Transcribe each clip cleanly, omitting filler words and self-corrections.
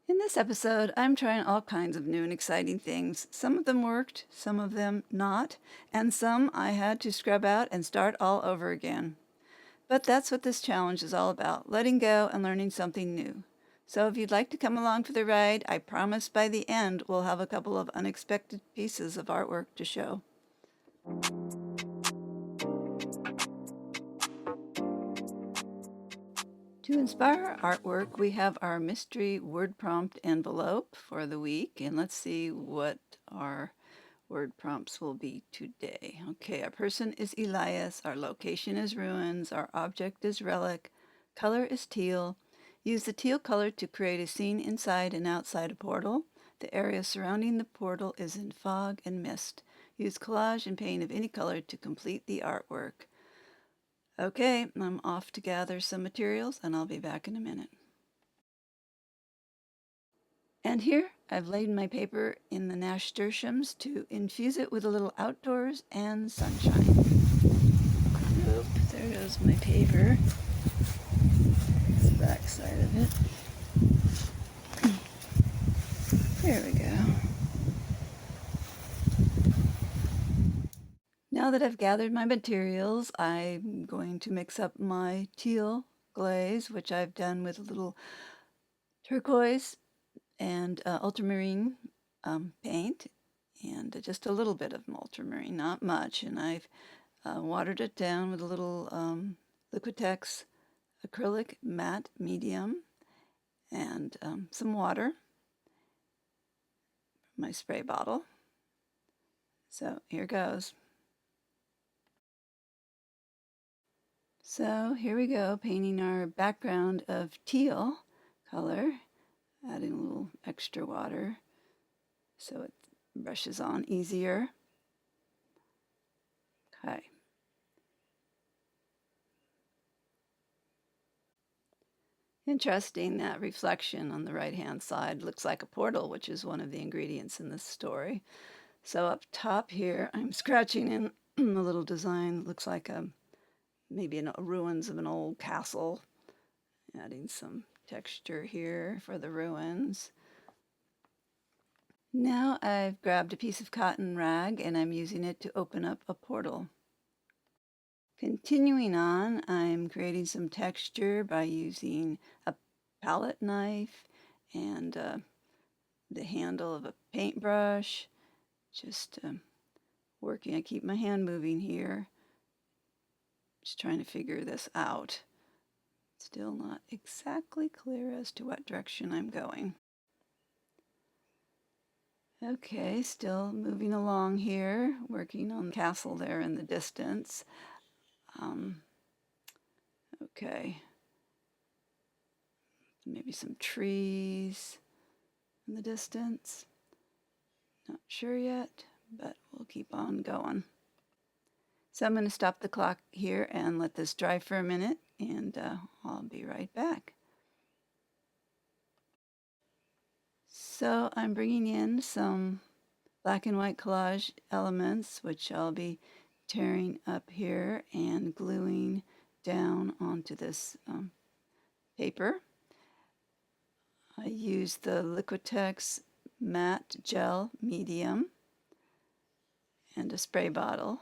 In this episode, I'm trying all kinds of new and exciting things. Some of them worked, some of them not, and some I had to scrub out and start all over again. But that's what this challenge is all about, letting go and learning something new. So if you'd like to come along for the ride, I promise by the end we'll have a couple of unexpected pieces of artwork to show. To inspire our artwork, we have our mystery word prompt envelope for the week, and let's see what our word prompts will be today. Okay, our person is Elias, our location is ruins, our object is relic, color is teal. Use the teal color to create a scene inside and outside a portal. The area surrounding the portal is in fog and mist. Use collage and paint of any color to complete the artwork. Okay, I'm off to gather some materials and I'll be back in a minute. And here I've laid my paper in the nasturtiums to infuse it with a little outdoors and sunshine. Oop, there goes my paper. It's the back side of it. There we go. Now that I've gathered my materials, I'm going to mix up my teal glaze, which I've done with a little turquoise and ultramarine paint, and just a little bit of ultramarine, not much. And I've watered it down with a little Liquitex acrylic matte medium and some water from my spray bottle. So here goes. So here we go, painting our background of teal color, adding a little extra water so it brushes on easier. Okay. Interesting, that reflection on the right-hand side looks like a portal, which is one of the ingredients in this story. So up top here, I'm scratching in a little design that looks like maybe a ruins of an old castle, adding some texture here for the ruins. Now I've grabbed a piece of cotton rag and I'm using it to open up a portal. Continuing on, I'm creating some texture by using a palette knife and the handle of a paintbrush. Just working, I keep my hand moving here. Just trying to figure this out. Still not exactly clear as to what direction I'm going. Okay, still moving along here, working on the castle there in the distance. Okay, maybe some trees in the distance. Not sure yet, but we'll keep on going. So I'm going to stop the clock here and let this dry for a minute, and I'll be right back. So I'm bringing in some black and white collage elements, which I'll be tearing up here and gluing down onto this paper. I use the Liquitex matte gel medium and a spray bottle,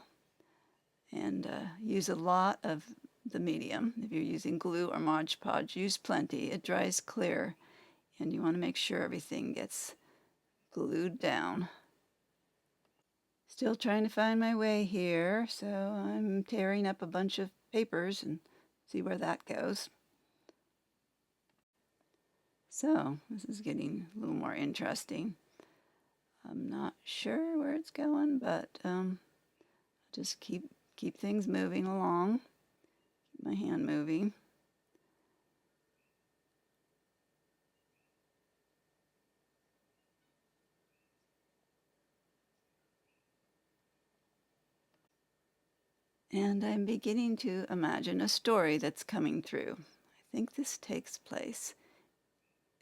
and use a lot of the medium. If you're using glue or Mod Podge, use plenty. It dries clear, and you want to make sure everything gets glued down. Still trying to find my way here, so I'm tearing up a bunch of papers and see where that goes. So this is getting a little more interesting. I'm not sure where it's going, but just keep things moving along. Keep my hand moving. And I'm beginning to imagine a story that's coming through. I think this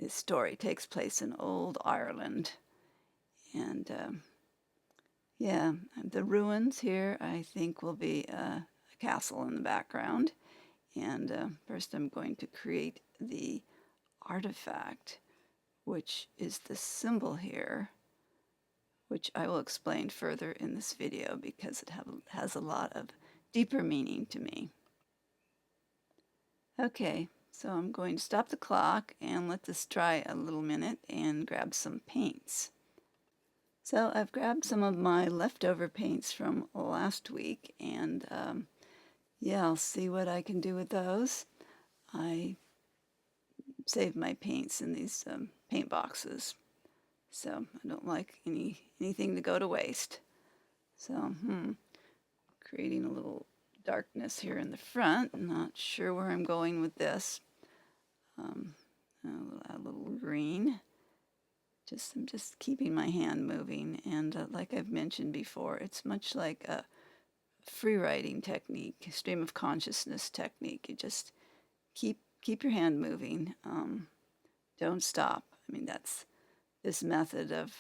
story takes place in old Ireland. And yeah, the ruins here I think will be a castle in the background. And first I'm going to create the artifact, which is the symbol here, which I will explain further in this video because it has a lot of deeper meaning to me. Okay, so I'm going to stop the clock and let this dry a little minute and grab some paints. So I've grabbed some of my leftover paints from last week, and yeah, I'll see what I can do with those. I saved my paints in these paint boxes, so I don't like anything to go to waste. So, creating a little darkness here in the front. Not sure where I'm going with this. I'll add a little green. I'm just keeping my hand moving, and like I've mentioned before, it's much like a free writing technique, stream of consciousness technique. You just keep your hand moving. Don't stop. I mean, that's this method of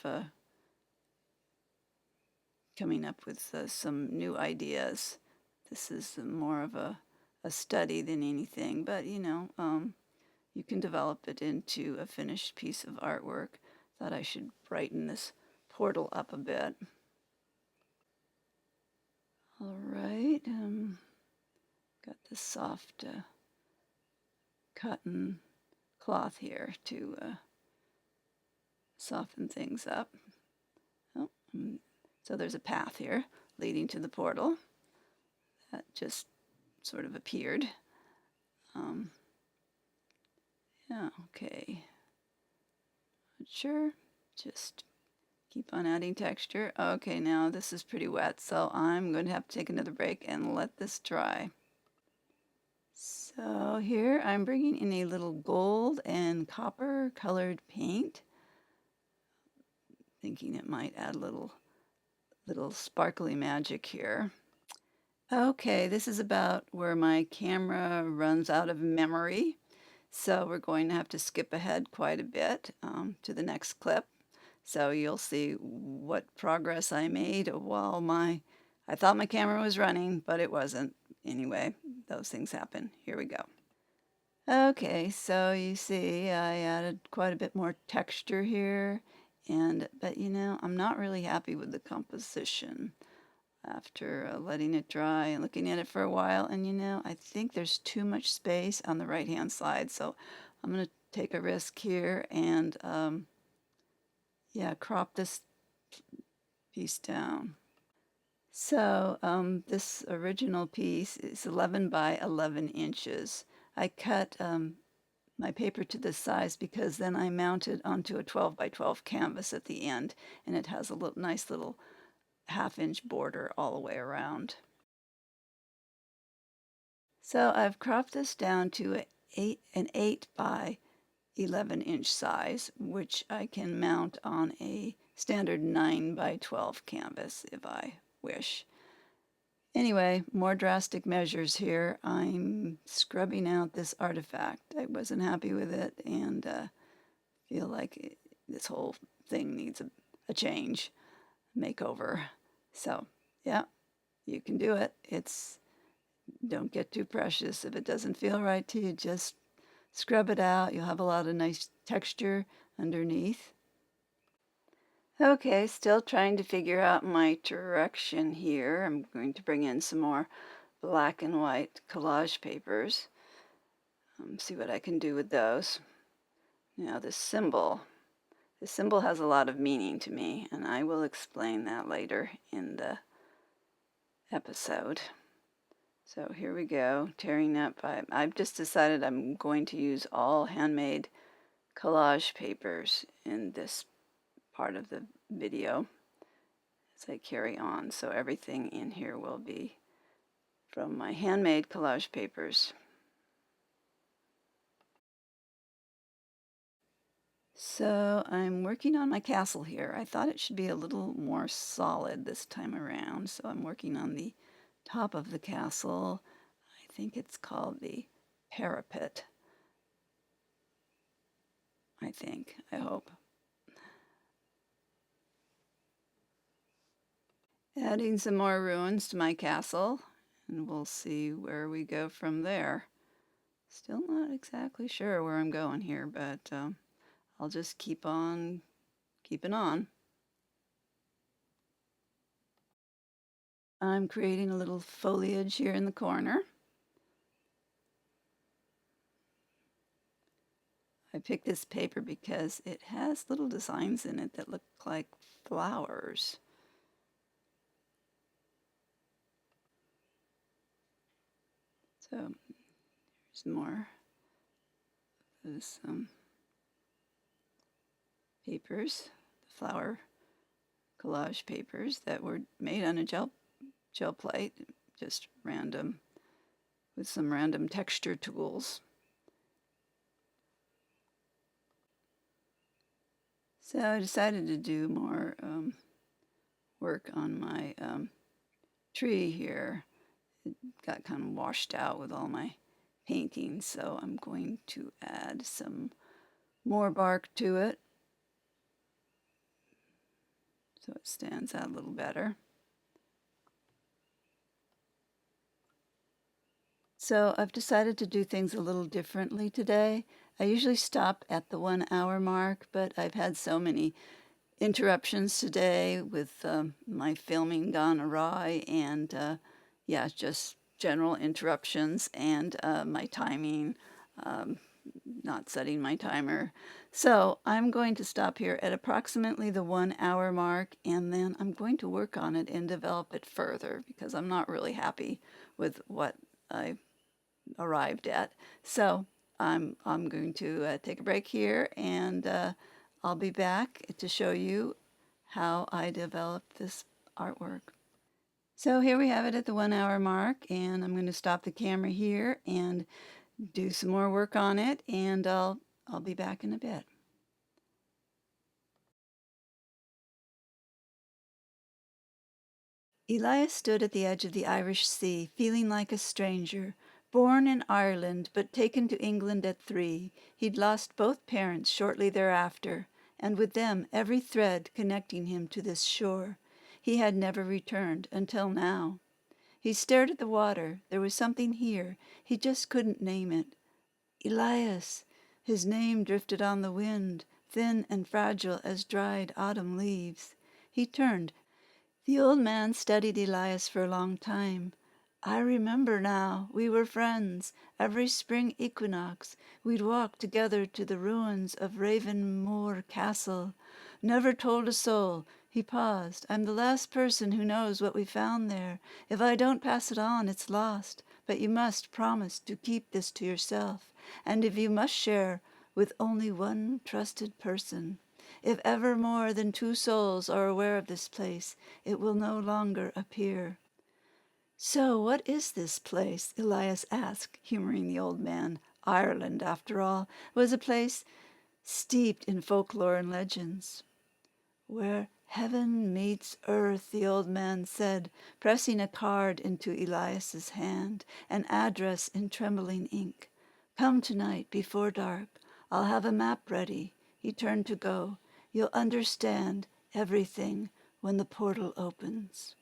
coming up with some new ideas. This is more of a study than anything, but you know, you can develop it into a finished piece of artwork. Thought I should brighten this portal up a bit. All right, got this soft cotton cloth here to soften things up. Oh, so there's a path here leading to the portal that just sort of appeared. Yeah, okay. Not sure. Just keep on adding texture. Okay, now this is pretty wet, so I'm going to have to take another break and let this dry. So here I'm bringing in a little gold and copper colored paint, thinking it might add a little sparkly magic here. Okay, this is about where my camera runs out of memory, so we're going to have to skip ahead quite a bit to the next clip. So you'll see what progress I made while I thought my camera was running, but it wasn't. Anyway, those things happen. Here we go. Okay, so you see I added quite a bit more texture here, but you know, I'm not really happy with the composition after letting it dry and looking at it for a while. And you know, I think there's too much space on the right hand side, so I'm going to take a risk here and yeah, crop this piece down. So this original piece is 11 by 11 inches. I cut my paper to this size because then I mounted onto a 12 by 12 canvas at the end, and it has a nice little half-inch border all the way around. So I've cropped this down to an 8 by 11-inch size, which I can mount on a standard 9 by 12 canvas if I wish. Anyway, more drastic measures here. I'm scrubbing out this artifact. I wasn't happy with it and feel like this whole thing needs a change, makeover. So, yeah, you can do it. Don't get too precious. If it doesn't feel right to you, just scrub it out. You'll have a lot of nice texture underneath. Okay, still trying to figure out my direction here. I'm going to bring in some more black and white collage papers. See what I can do with those. Now this symbol has a lot of meaning to me, and I will explain that later in the episode. So here we go, tearing up. I've just decided I'm going to use all handmade collage papers in this part of the video as I carry on. So everything in here will be from my handmade collage papers. So I'm working on my castle here. I thought it should be a little more solid this time around, so I'm working on the top of the castle. I think it's called the parapet. I hope. Adding some more ruins to my castle, and we'll see where we go from there. Still not exactly sure where I'm going here, but I'll I'll just keep on keeping on. I'm creating a little foliage here in the corner. I picked this paper because it has little designs in it that look like flowers. So here's more of those papers, the flower collage papers that were made on a gel plate, just random, with some random texture tools. So I decided to do more work on my tree here. It got kind of washed out with all my painting, so I'm going to add some more bark to it so it stands out a little better. So I've decided to do things a little differently today. I usually stop at the 1 hour mark, but I've had so many interruptions today with my filming gone awry and yeah, just general interruptions and my timing, not setting my timer. So I'm going to stop here at approximately the 1 hour mark, and then I'm going to work on it and develop it further because I'm not really happy with what I arrived at. So I'm going to take a break here, and I'll be back to show you how I developed this artwork. So here we have it at the 1 hour mark, and I'm going to stop the camera here and do some more work on it, and I'll be back in a bit. Elias stood at the edge of the Irish Sea, feeling like a stranger. Born in Ireland, but taken to England at 3, he'd lost both parents shortly thereafter, and with them every thread connecting him to this shore. He had never returned until now. He stared at the water. There was something here. He just couldn't name it. Elias! His name drifted on the wind, thin and fragile as dried autumn leaves. He turned. The old man studied Elias for a long time. I remember now. We were friends. Every spring equinox, we'd walk together to the ruins of Ravenmoor Castle. Never told a soul. He paused. I'm the last person who knows what we found there. If I don't pass it on, it's lost. But you must promise to keep this to yourself. And if you must share with only one trusted person. If ever more than 2 souls are aware of this place, it will no longer appear. So what is this place? Elias asked, humoring the old man. Ireland, after all, was a place steeped in folklore and legends. Where heaven meets earth, the old man said, pressing a card into Elias's hand, an address in trembling ink. Come tonight before dark. I'll have a map ready. He turned to go. You'll understand everything when the portal opens.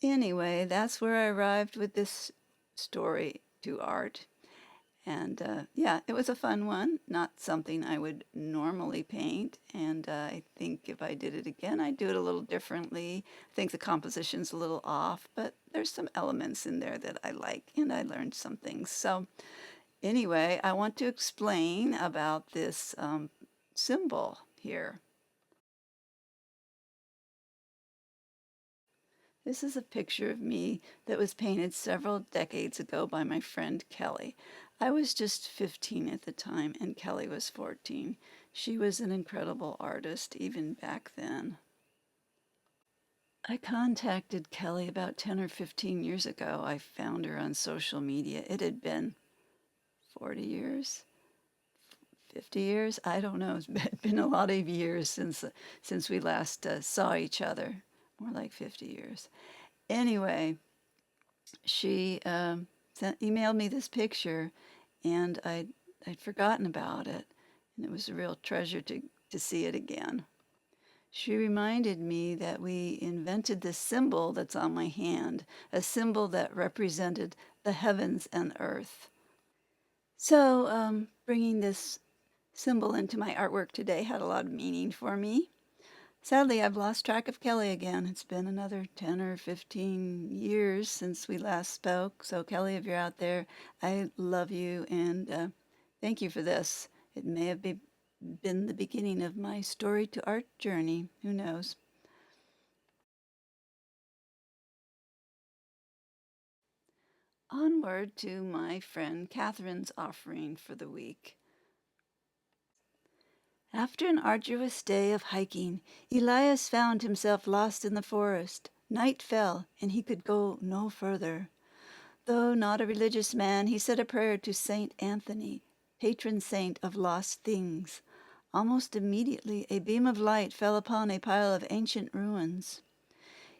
Anyway, that's where I arrived with this story to art. And yeah, it was a fun one, not something I would normally paint. And I think if I did it again, I'd do it a little differently. I think the composition's a little off, but there's some elements in there that I like, and I learned some things. So anyway, I want to explain about this symbol here. This is a picture of me that was painted several decades ago by my friend Kelly. I was just 15 at the time, and Kelly was 14. She was an incredible artist even back then. I contacted Kelly about 10 or 15 years ago. I found her on social media. It had been 40 years, 50 years. I don't know. It's been a lot of years since we last saw each other. More like 50 years. Anyway, she emailed me this picture, and I'd forgotten about it, and it was a real treasure to see it again. She reminded me that we invented this symbol that's on my hand, a symbol that represented the heavens and earth. So, bringing this symbol into my artwork today had a lot of meaning for me. Sadly, I've lost track of Kelly again. It's been another 10 or 15 years since we last spoke. So, Kelly, if you're out there, I love you and thank you for this. It may have been the beginning of my story to art journey. Who knows? Onward to my friend Katherine's offering for the week. After an arduous day of hiking, Elias found himself lost in the forest. Night fell, and he could go no further. Though not a religious man, he said a prayer to Saint Anthony, patron saint of lost things. Almost immediately, a beam of light fell upon a pile of ancient ruins.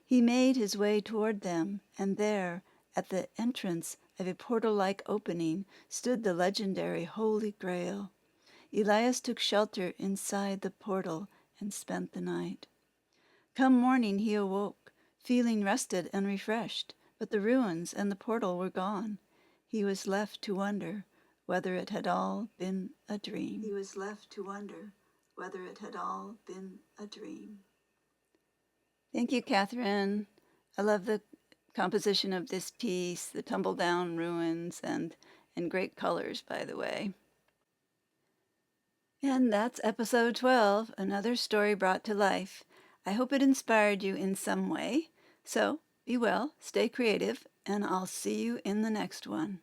He made his way toward them, and there, at the entrance of a portal-like opening, stood the legendary Holy Grail. Elias took shelter inside the portal and spent the night. Come morning he awoke, feeling rested and refreshed, but the ruins and the portal were gone. He was left to wonder whether it had all been a dream. He was left to wonder whether it had all been a dream. Thank you, Katherine. I love the composition of this piece, the tumble-down ruins, and great colors, by the way. And that's episode 12, another story brought to life. I hope it inspired you in some way. So be well, stay creative, and I'll see you in the next one.